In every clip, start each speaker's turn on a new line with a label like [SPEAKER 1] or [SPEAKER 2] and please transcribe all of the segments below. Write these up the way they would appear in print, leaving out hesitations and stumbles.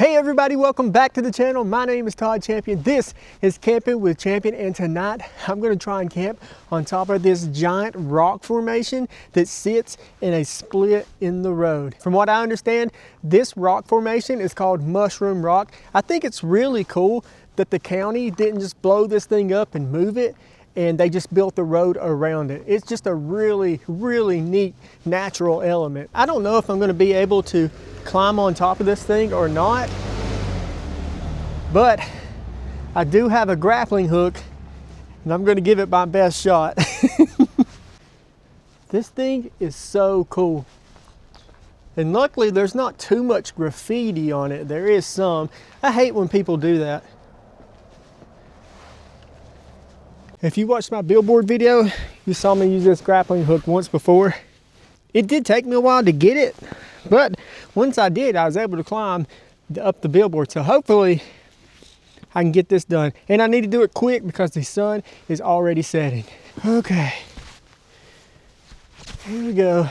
[SPEAKER 1] Hey everybody, welcome back to the channel. My name is Todd Champion. This is Camping with Champion, and tonight I'm going to try and camp on top of this giant rock formation that sits in a split in the road. From what I understand, this rock formation is called Mushroom Rock. I think it's really cool that the county didn't just blow this thing up and move it, and they just built the road around it. It's just a really neat natural element. I don't know if I'm going to be able to climb on top of this thing or not, but I do have a grappling hook and I'm going to give it my best shot. This thing is so cool, and luckily there's not too much graffiti on it. There is some. I hate when people do that. If you watched my billboard video, you saw me use this grappling hook once before. It did take me a while to get it, but once I did, I was able to climb up the billboard. So hopefully I can get this done. And I need to do it quick because the sun is already setting. Okay, here we go.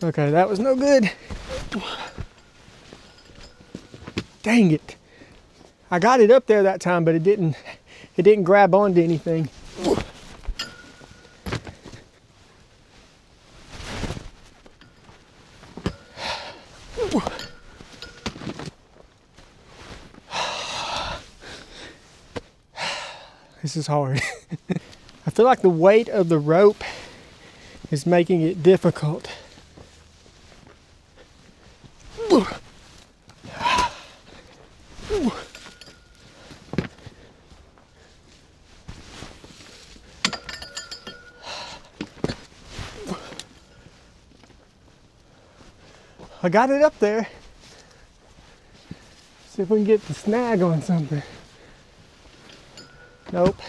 [SPEAKER 1] Okay, that was no good. Dang it. I got it up there that time, but it didn't grab onto anything. This is hard. I feel like the weight of the rope is making it difficult. I got it up there. See if we can get the snag on something. Nope.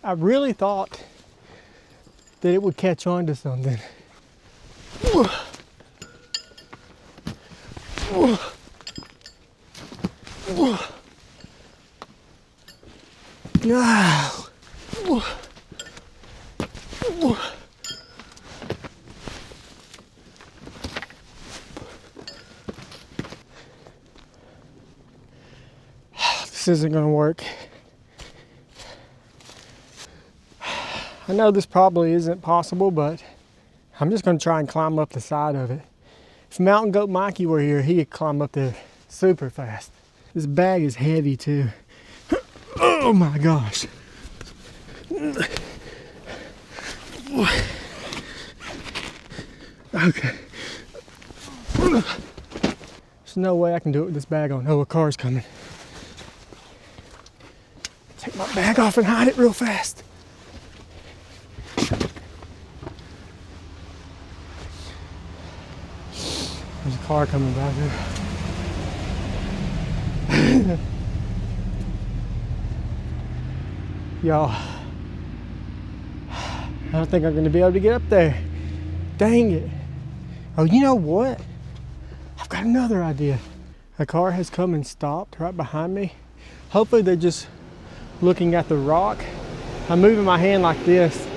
[SPEAKER 1] I really thought that it would catch on to something. This isn't going to work. I know this probably isn't possible, but I'm just going to try and climb up the side of it. If Mountain Goat Mikey were here, he could climb up there super fast. This bag is heavy too. Oh my gosh. Okay. There's no way I can do it with this bag on. Oh, a car's coming. Take my bag off and hide it real fast. There's a car coming by here. Y'all, I don't think I'm going to be able to get up there. Dang it. Oh, you know what? I've got another idea. A car has come and stopped right behind me. Hopefully they're just looking at the rock. I'm moving my hand like this.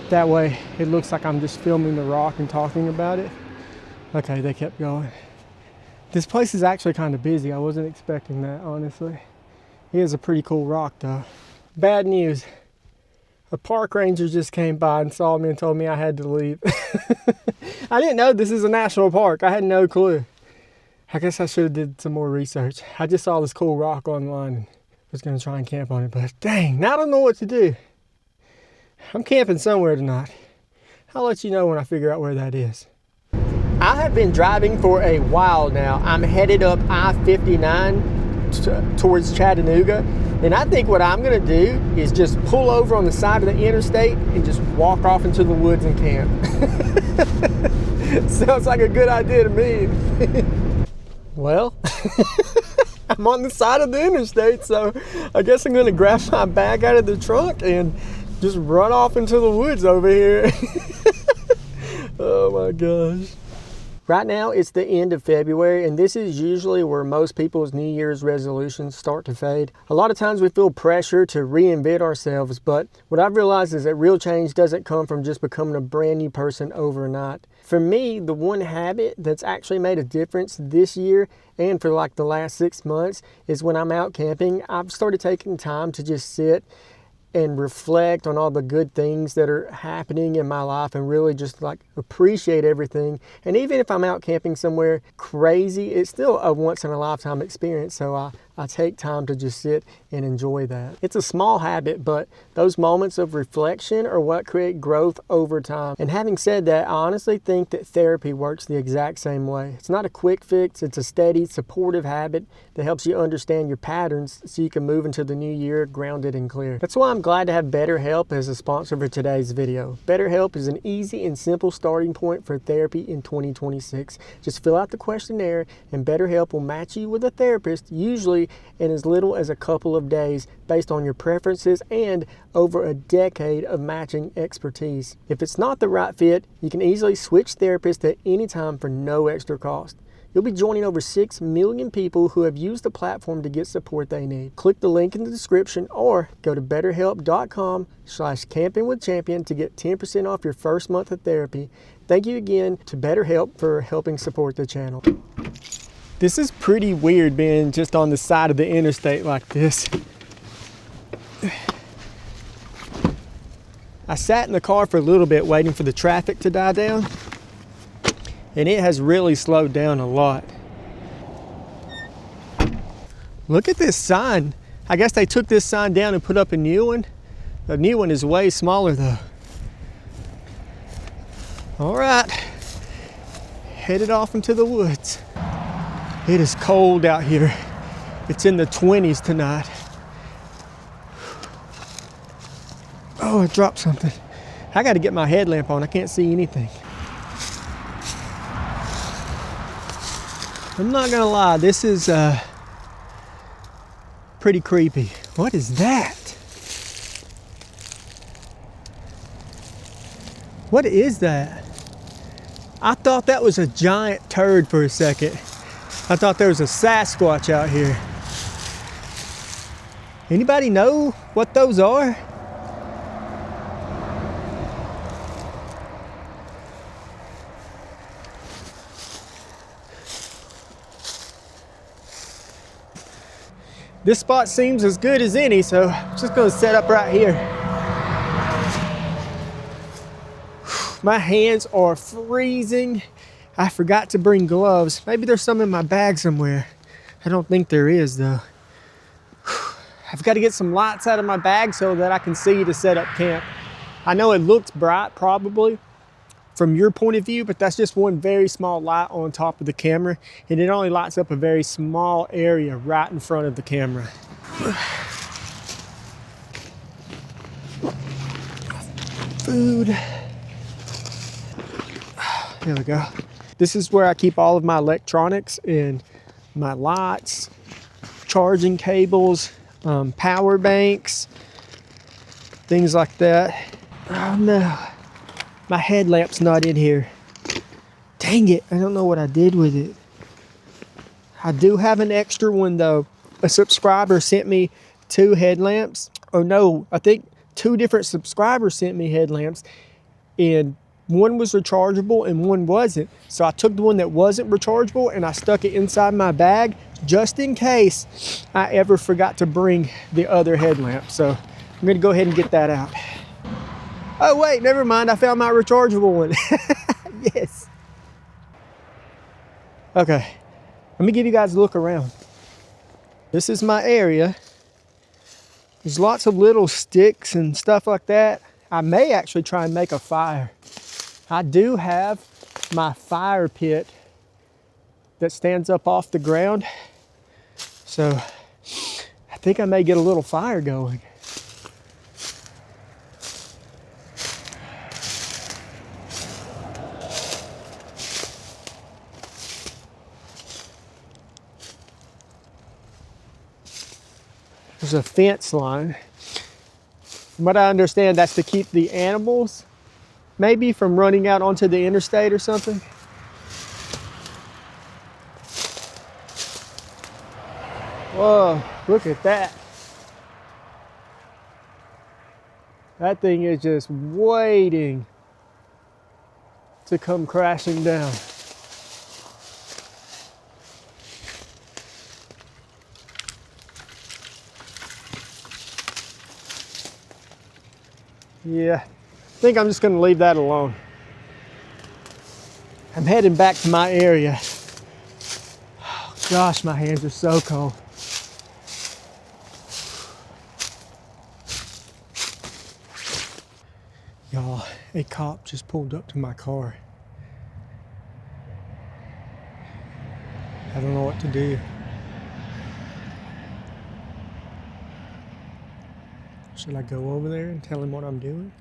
[SPEAKER 1] That way it looks like I'm just filming the rock and talking about it. Okay, they kept going. This place is actually kind of busy. I wasn't expecting that, honestly. It is a pretty cool rock though. Bad news. A park ranger just came by and saw me and told me I had to leave. I didn't know this is a national park. I had no clue. I guess I should have did some more research. I just saw this cool rock online and was going to try and camp on it, but dang, now I don't know what to do. I'm camping somewhere tonight. I'll let you know when I figure out where that is. I have been driving for a while now. I'm headed up I-59 towards Chattanooga, and I think what I'm going to do is just pull over on the side of the interstate and just walk off into the woods and camp. Sounds like a good idea to me. Well, I'm on the side of the interstate, so I guess I'm gonna grab my bag out of the trunk and just run off into the woods over here. Oh my gosh. Right now it's the end of February, and this is usually where most people's New Year's resolutions start to fade. A lot of times we feel pressure to reinvent ourselves, but what I've realized is that real change doesn't come from just becoming a brand new person overnight. For me, the one habit that's actually made a difference this year and for like the last 6 months is when I'm out camping, I've started taking time to just sit and reflect on all the good things that are happening in my life and really just like appreciate everything. And even if I'm out camping somewhere crazy, it's still a once in a lifetime experience. So I take time to just sit and enjoy that. It's a small habit, but those moments of reflection are what create growth over time. And having said that, I honestly think that therapy works the exact same way. It's not a quick fix, it's a steady, supportive habit that helps you understand your patterns so you can move into the new year grounded and clear. That's why I'm glad to have BetterHelp as a sponsor for today's video. BetterHelp is an easy and simple starting point for therapy in 2026. Just fill out the questionnaire and BetterHelp will match you with a therapist, usually in as little as a couple of days, based on your preferences and over a decade of matching expertise. If it's not the right fit, you can easily switch therapists at any time for no extra cost. You'll be joining over 6 million people who have used the platform to get support they need. Click the link in the description or go to betterhelp.com/campinwithchampion to get 10% off your first month of therapy. Thank you again to BetterHelp for helping support the channel. This is pretty weird being just on the side of the interstate like this. I sat in the car for a little bit waiting for the traffic to die down, and it has really slowed down a lot. Look at this sign. I guess they took this sign down and put up a new one. The new one is way smaller though. All right, headed off into the woods. It is cold out here. It's in the 20s tonight. Oh, I dropped something. I got to get my headlamp on. I can't see anything. I'm not gonna lie, this is pretty creepy. What is that? What is that? I thought that was a giant turd for a second. I thought there was a Sasquatch out here. Anybody know what those are? This spot seems as good as any, so I'm just gonna set up right here. My hands are freezing. I forgot to bring gloves. Maybe there's some in my bag somewhere. I don't think there is though. I've got to get some lights out of my bag so that I can see to set up camp. I know it looks bright probably from your point of view, but that's just one very small light on top of the camera, and it only lights up a very small area right in front of the camera. Food. There we go. This is where I keep all of my electronics and my lights, charging cables, power banks, things like that. Oh no, my headlamp's not in here. Dang it, I don't know what I did with it. I do have an extra one though. A subscriber sent me 2 headlamps. Oh no, I think 2 different subscribers sent me headlamps, and one was rechargeable and one wasn't. So I took the one that wasn't rechargeable and I stuck it inside my bag just in case I ever forgot to bring the other headlamp. So I'm gonna go ahead and get that out. Oh wait, never mind, I found my rechargeable one. Yes. Okay, let me give you guys a look around. This is my area. There's lots of little sticks and stuff like that. I may actually try and make a fire. I do have my fire pit that stands up off the ground. So I think I may get a little fire going. There's a fence line. From what I understand, that's to keep the animals maybe from running out onto the interstate or something. Whoa, look at that. That thing is just waiting to come crashing down. Yeah, I think I'm just gonna leave that alone. I'm heading back to my area. Oh, gosh, my hands are so cold. Y'all, a cop just pulled up to my car. I don't know what to do. Should I go over there and tell him what I'm doing?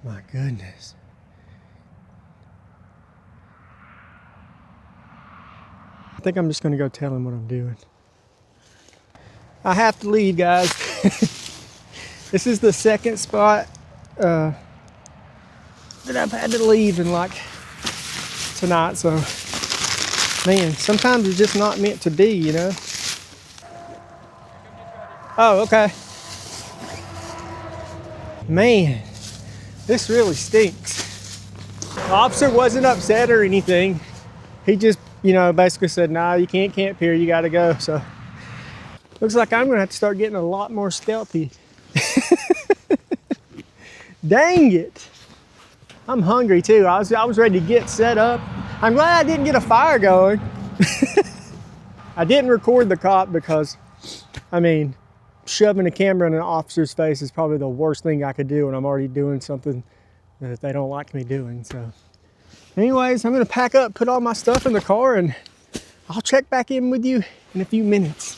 [SPEAKER 1] My goodness. I think I'm just gonna go tell him what I'm doing. I have to leave, guys. This is the second spot that I've had to leave in like tonight, so man, sometimes it's just not meant to be, you know? Oh, okay. Man, this really stinks. The officer wasn't upset or anything. He just, you know, basically said, nah, you can't camp here, you gotta go. So looks like I'm gonna have to start getting a lot more stealthy. Dang it. I'm hungry too. I was ready to get set up. I'm glad I didn't get a fire going. I didn't record the cop because, I mean, shoving a camera in an officer's face is probably the worst thing I could do, and I'm already doing something that they don't like me doing. So anyways, I'm gonna pack up, put all my stuff in the car, and I'll check back in with you in a few minutes.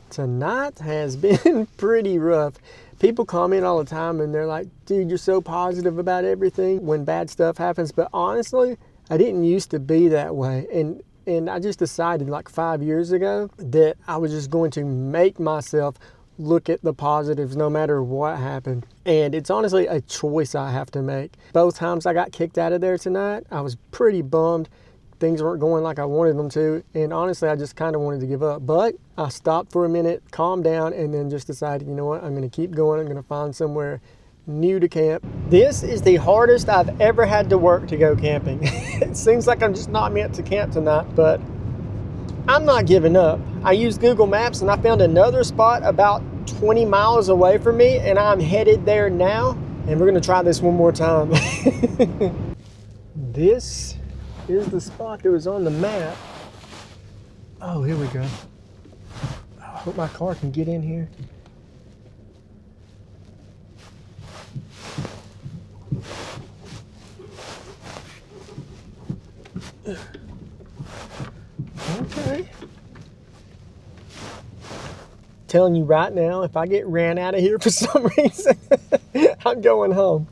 [SPEAKER 1] Tonight has been pretty rough. People comment all the time and they're like, dude, you're so positive about everything when bad stuff happens. But honestly, I didn't used to be that way. And I just decided like 5 years ago that I was just going to make myself look at the positives no matter what happened. And it's honestly a choice I have to make. Both times I got kicked out of there tonight, I was pretty bummed. Things weren't going like I wanted them to, and honestly, I just kind of wanted to give up. But I stopped for a minute, calmed down, and then just decided, you know what, I'm gonna keep going. I'm gonna find somewhere new to camp. This is the hardest I've ever had to work to go camping. It seems like I'm just not meant to camp tonight, but I'm not giving up. I used Google Maps and I found another spot about 20 miles away from me, and I'm headed there now, and we're gonna try this one more time. This is the spot that was on the map. Oh, here we go. I hope my car can get in here. Okay. Telling you right now, if I get ran out of here for some reason, I'm going home.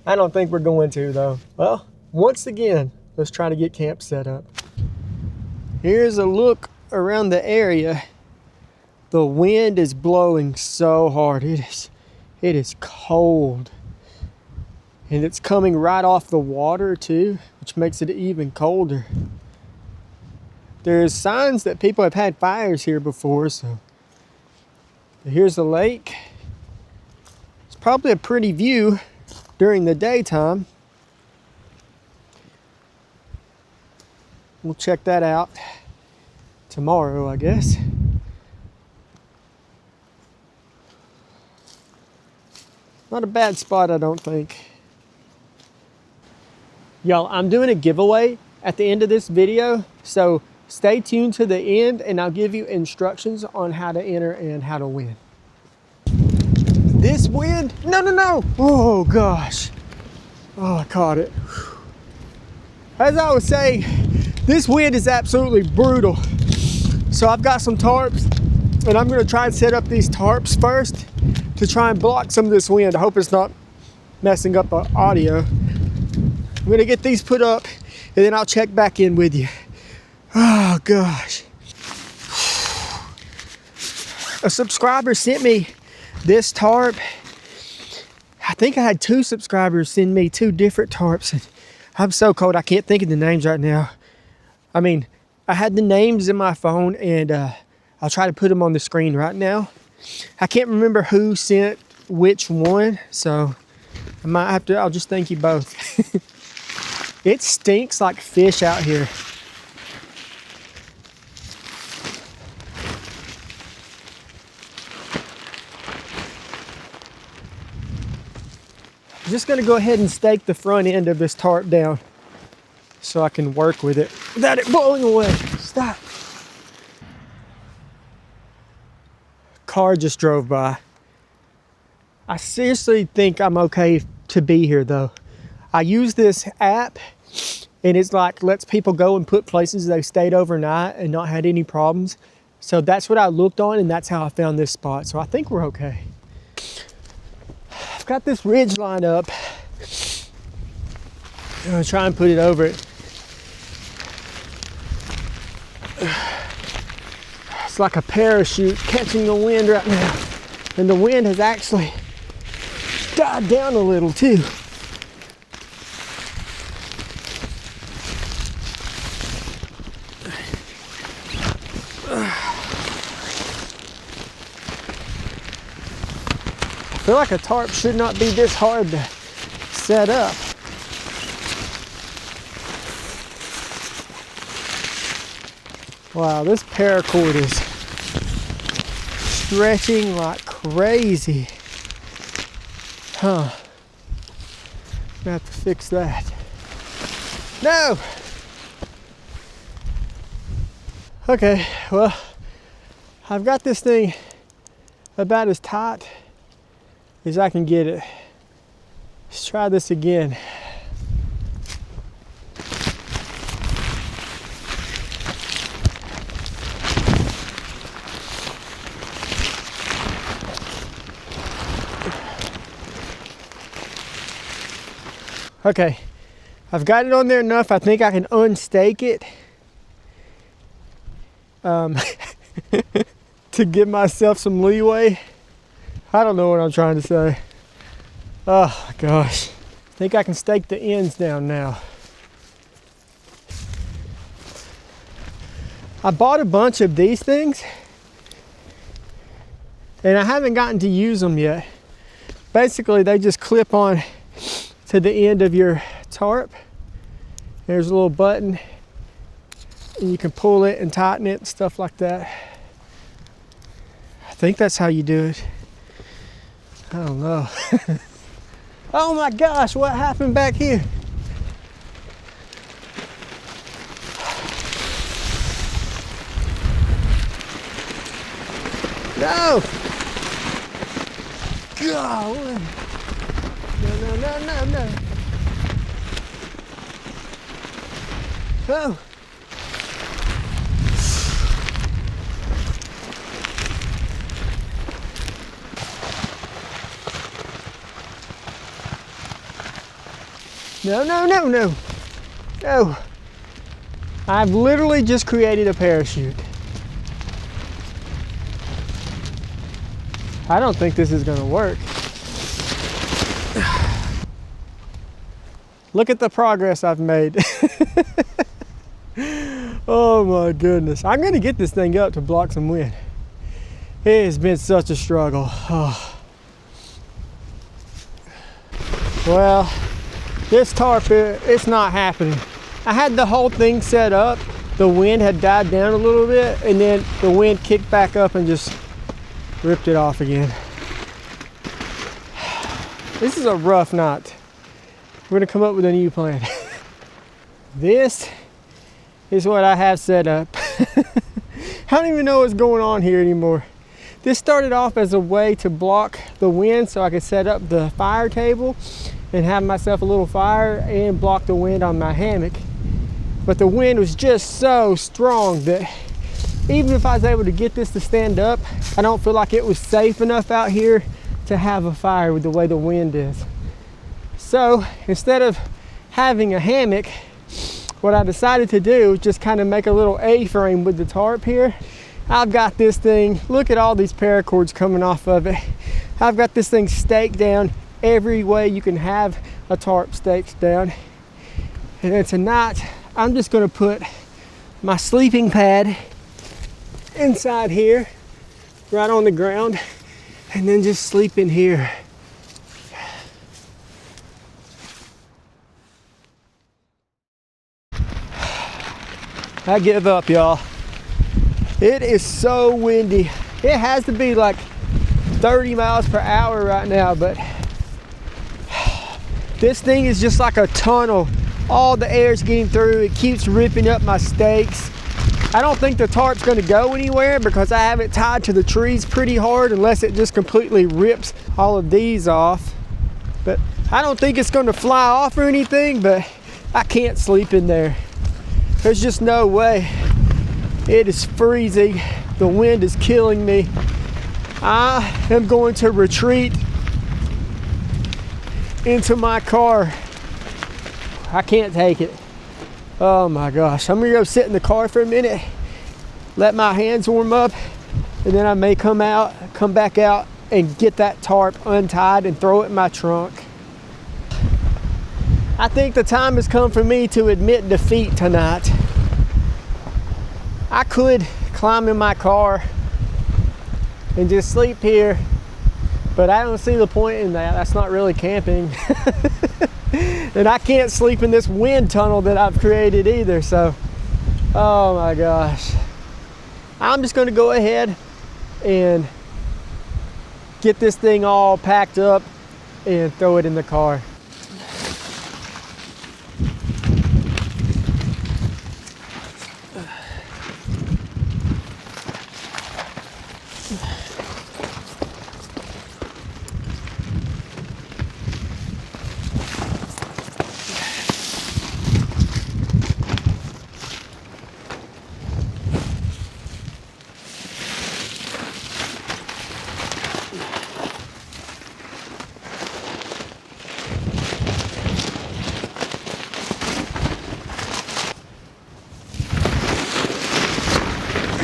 [SPEAKER 1] I don't think we're going to though. Well, once again, let's try to get camp set up. Here's a look around the area. The wind is blowing so hard. It is cold. And it's coming right off the water too, which makes it even colder. There's signs that people have had fires here before, so here's the lake. It's probably a pretty view during the daytime. We'll check that out tomorrow, I guess. Not a bad spot, I don't think. Y'all, I'm doing a giveaway at the end of this video, so stay tuned to the end and I'll give you instructions on how to enter and how to win. This wind, no. Oh gosh. Oh, I caught it. As I was saying, this wind is absolutely brutal. So I've got some tarps and I'm gonna try and set up these tarps first to try and block some of this wind. I hope it's not messing up the audio. I'm gonna get these put up and then I'll check back in with you. Oh gosh. A subscriber sent me this tarp. I think I had 2 subscribers send me 2 different tarps. And I'm so cold I can't think of the names right now. I mean, I had the names in my phone, and I'll try to put them on the screen right now. I can't remember who sent which one, so I might have to, I'll just thank you both. It stinks like fish out here. I'm just gonna go ahead and stake the front end of this tarp down so I can work with it without it blowing away. Stop. Car just drove by. I seriously think I'm okay to be here though. I use this app and it's like lets people go and put places they stayed overnight and not had any problems. So that's what I looked on, and that's how I found this spot. So I think we're okay. I've got this ridge line up. I'm gonna try and put it over it. It's like a parachute catching the wind right now. And the wind has actually died down a little too. I feel like a tarp should not be this hard to set up. Wow, this paracord is stretching like crazy. Huh. I have to fix that. No! Okay, well, I've got this thing about as tight as I can get it. Let's try this again. Okay, I've got it on there enough. I think I can unstake it to give myself some leeway. I don't know what I'm trying to say. Oh gosh. I think I can stake the ends down now. I bought a bunch of these things and I haven't gotten to use them yet. Basically, they just clip on to the end of your tarp. There's a little button and you can pull it and tighten it and stuff like that. I think that's how you do it. I don't know. Oh my gosh, what happened back here? No! God! No. Oh! No. I've literally just created a parachute. I don't think this is gonna work. Look at the progress I've made. Oh my goodness. I'm gonna get this thing up to block some wind. It has been such a struggle. Oh. Well, this tarp, it's not happening. I had the whole thing set up. The wind had died down a little bit, and then the wind kicked back up and just ripped it off again. This is a rough night. We're gonna come up with a new plan. This is what I have set up. I don't even know what's going on here anymore. This started off as a way to block the wind so I could set up the fire table and have myself a little fire and block the wind on my hammock. But the wind was just so strong that even if I was able to get this to stand up, I don't feel like it was safe enough out here to have a fire with the way the wind is. So instead of having a hammock, what I decided to do is just kind of make a little A-frame with the tarp here. I've got this thing, look at all these paracords coming off of it. I've got this thing staked down every way you can have a tarp staked down. And then tonight, I'm just gonna put my sleeping pad inside here, right on the ground, and then just sleep in here. I give up, y'all. It is so windy. It has to be like 30 miles per hour right now, but this thing is just like a tunnel. All the air's getting through. It keeps ripping up my stakes. I don't think the tarp's gonna go anywhere because I have it tied to the trees pretty hard, unless it just completely rips all of these off. But I don't think it's gonna fly off or anything, but I can't sleep in there. There's just no way. It is freezing. The wind is killing me. I am going to retreat into my car. I can't take it. Oh my gosh. I'm gonna go sit in the car for a minute, let my hands warm up, and then I may come back out and get that tarp untied and throw it in my trunk. I think the time has come for me to admit defeat tonight. I could climb in my car and just sleep here, but I don't see the point in that. That's not really camping. And I can't sleep in this wind tunnel that I've created either, so, oh my gosh. I'm just gonna go ahead and get this thing all packed up and throw it in the car.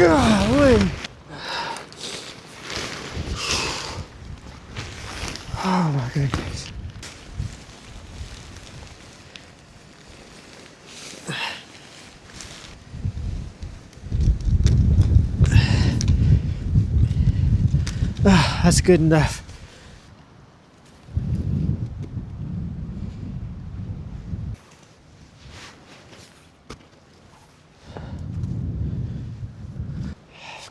[SPEAKER 1] Golly. Oh my goodness. That's good enough.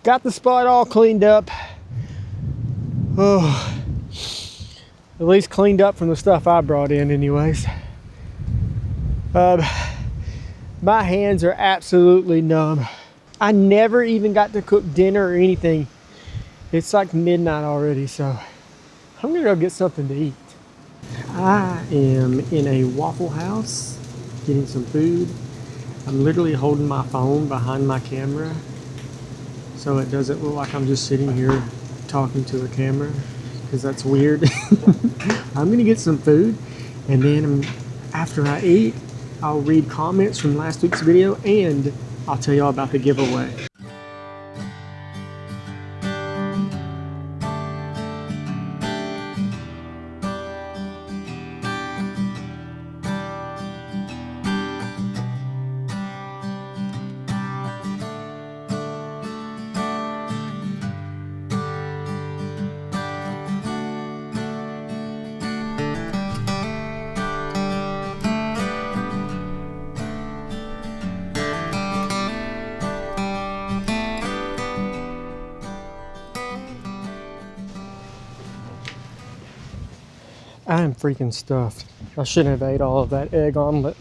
[SPEAKER 1] Got the spot all cleaned up. Oh, at least cleaned up from the stuff I brought in anyways. My hands are absolutely numb. I never even got to cook dinner or anything. It's like midnight already, so I'm gonna go get something to eat. I am in a Waffle House getting some food. I'm literally holding my phone behind my camera so it doesn't look like I'm just sitting here talking to a camera, because that's weird. I'm gonna get some food, and then after I eat, I'll read comments from last week's video, and I'll tell y'all about the giveaway. I am freaking stuffed. I shouldn't have ate all of that egg omelet.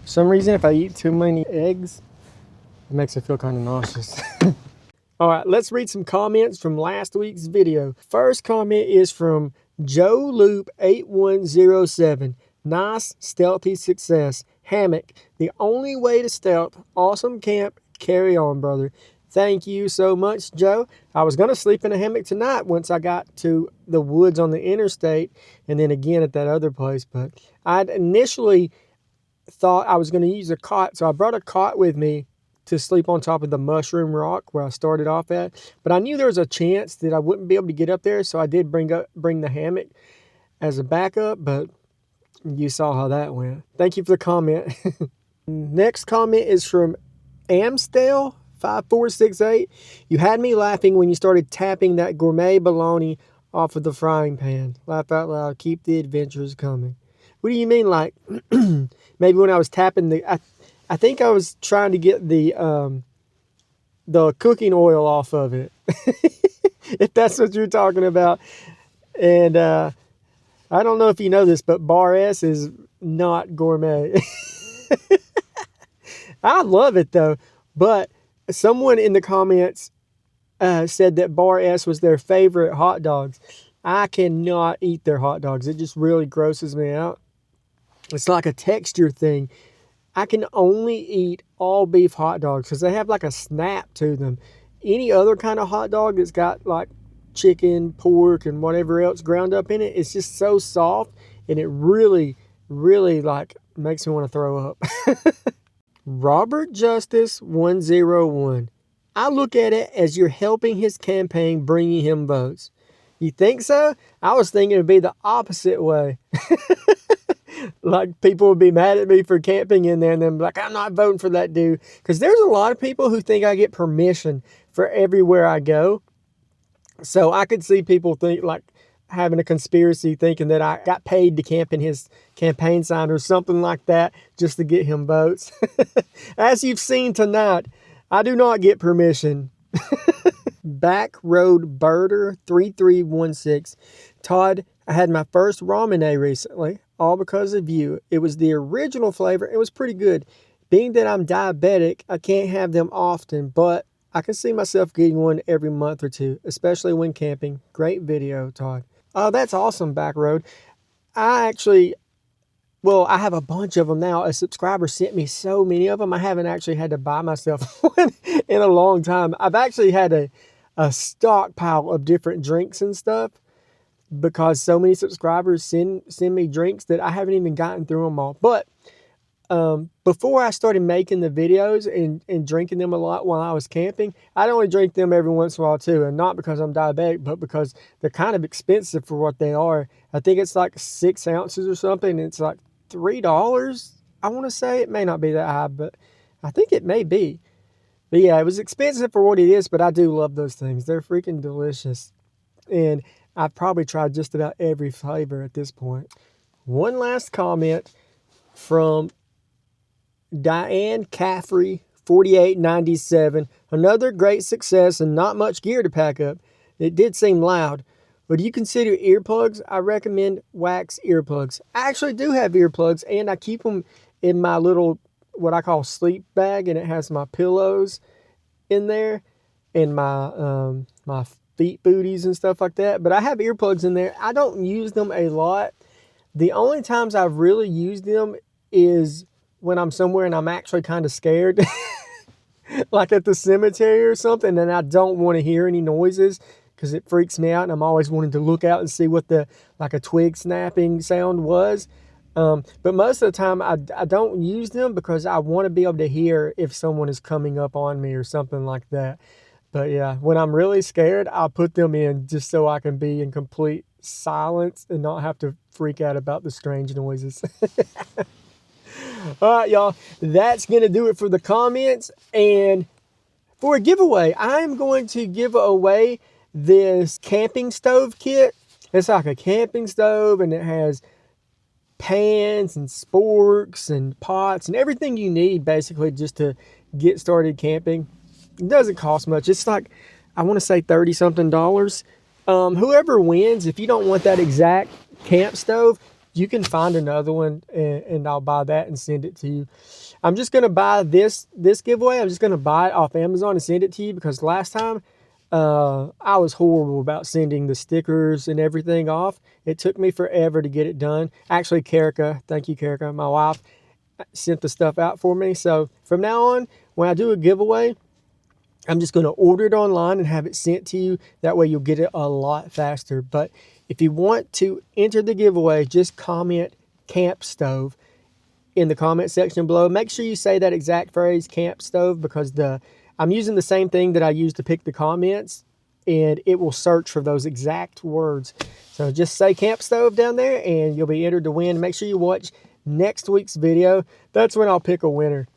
[SPEAKER 1] For some reason, if I eat too many eggs, it makes me feel kind of nauseous. All right, let's read some comments from last week's video. First comment is from Joe Loop 8107. Nice, stealthy success. Hammock, the only way to stealth. Awesome camp. Carry on, brother. Thank you so much, Joe. I was going to sleep in a hammock tonight once I got to the woods on the interstate, and then again at that other place. But I'd initially thought I was going to use a cot, so I brought a cot with me to sleep on top of the mushroom rock where I started off at. But I knew there was a chance that I wouldn't be able to get up there, so I did bring the hammock as a backup, but you saw how that went. Thank you for the comment. Next comment is from Amstel 5468. You had me laughing when you started tapping that gourmet bologna off of the frying pan. Laugh out loud. Keep the adventures coming. What do you mean, like maybe when I was tapping the? I think I was trying to get the cooking oil off of it, if that's what you're talking about. And I don't know if you know this, but Bar S is not gourmet. I love it though, but someone in the comments said that Bar S was their favorite hot dogs. I cannot eat their hot dogs. It just really grosses me out. It's like a texture thing. I can only eat all beef hot dogs because they have like a snap to them. Any other kind of hot dog that's got like chicken, pork, and whatever else ground up in it, it's just so soft, and it really, really like makes me want to throw up. Robert Justice 101. I look at it as you're helping his campaign, bringing him votes. You think so? I was thinking it'd be the opposite way. Like people would be mad at me for camping in there and then be like, I'm not voting for that dude. Because there's a lot of people who think I get permission for everywhere I go. So I could see people think like having a conspiracy thinking that I got paid to camp in his campaign sign or something like that just to get him votes. As you've seen tonight, I do not get permission. Back Road Birder 3316. Todd, I had my first ramen recently, all because of you. It was the original flavor. It was pretty good. Being that I'm diabetic, I can't have them often, but I can see myself getting one every month or two, especially when camping. Great video, Todd. Oh, that's awesome, Back Road. I have a bunch of them now. A subscriber sent me so many of them. I haven't actually had to buy myself one in a long time. I've actually had a stockpile of different drinks and stuff because so many subscribers send me drinks that I haven't even gotten through them all. But before I started making the videos and drinking them a lot while I was camping, I'd only drink them every once in a while too. And not because I'm diabetic, but because they're kind of expensive for what they are. I think it's like 6 ounces or something. And it's like $3. I want to say it may not be that high, but I think it may be. But yeah, it was expensive for what it is, but I do love those things. They're freaking delicious. And I've probably tried just about every flavor at this point. One last comment from Diane Caffrey, 4897. Another great success and not much gear to pack up. It did seem loud. But do you consider earplugs? I recommend wax earplugs. I actually do have earplugs, and I keep them in my little, what I call sleep bag, and it has my pillows in there and my feet booties and stuff like that. But I have earplugs in there. I don't use them a lot. The only times I've really used them is when I'm somewhere and I'm actually kind of scared, like at the cemetery or something, and I don't want to hear any noises because it freaks me out, and I'm always wanting to look out and see what like a twig snapping sound was. But most of the time I don't use them because I want to be able to hear if someone is coming up on me or something like that. But yeah, when I'm really scared, I'll put them in just so I can be in complete silence and not have to freak out about the strange noises. All right, y'all, that's going to do it for the comments. And for a giveaway, I am going to give away this camping stove kit. It's like a camping stove, and it has pans and sporks and pots and everything you need basically just to get started camping. It doesn't cost much. It's like, I want to say $30 something. Whoever wins, if you don't want that exact camp stove, you can find another one and I'll buy that and send it to you. I'm just going to buy this giveaway. I'm just going to buy it off Amazon and send it to you because last time I was horrible about sending the stickers and everything off. It took me forever to get it done. Actually, Karika, thank you, Karika, my wife, sent the stuff out for me. So from now on, when I do a giveaway, I'm just going to order it online and have it sent to you. That way you'll get it a lot faster. But if you want to enter the giveaway, just comment camp stove in the comment section below. Make sure you say that exact phrase, camp stove, because I'm using the same thing that I use to pick the comments, and it will search for those exact words. So just say camp stove down there and you'll be entered to win. Make sure you watch next week's video. That's when I'll pick a winner.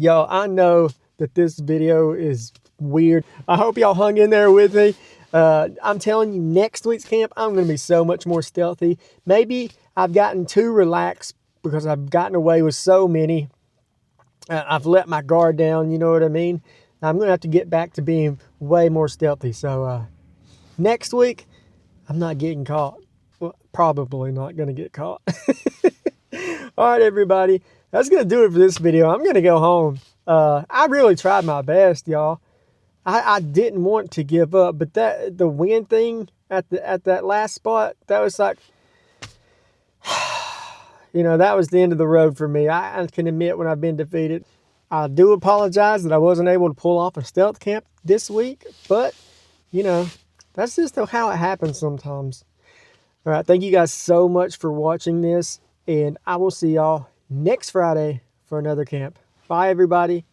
[SPEAKER 1] Y'all, I know that this video is weird. I hope y'all hung in there with me. I'm telling you, next week's camp, I'm going to be so much more stealthy. Maybe I've gotten too relaxed because I've gotten away with so many. I've let my guard down, you know what I mean? I'm going to have to get back to being way more stealthy. So next week, I'm not getting caught. Well, probably not going to get caught. All right, everybody. That's going to do it for this video. I'm going to go home. I really tried my best, y'all. I didn't want to give up, but the wind thing at that last spot, that was like, you know, that was the end of the road for me. I can admit when I've been defeated. I do apologize that I wasn't able to pull off a stealth camp this week, but, you know, that's just how it happens sometimes. All right, thank you guys so much for watching this, and I will see y'all next Friday for another camp. Bye, everybody.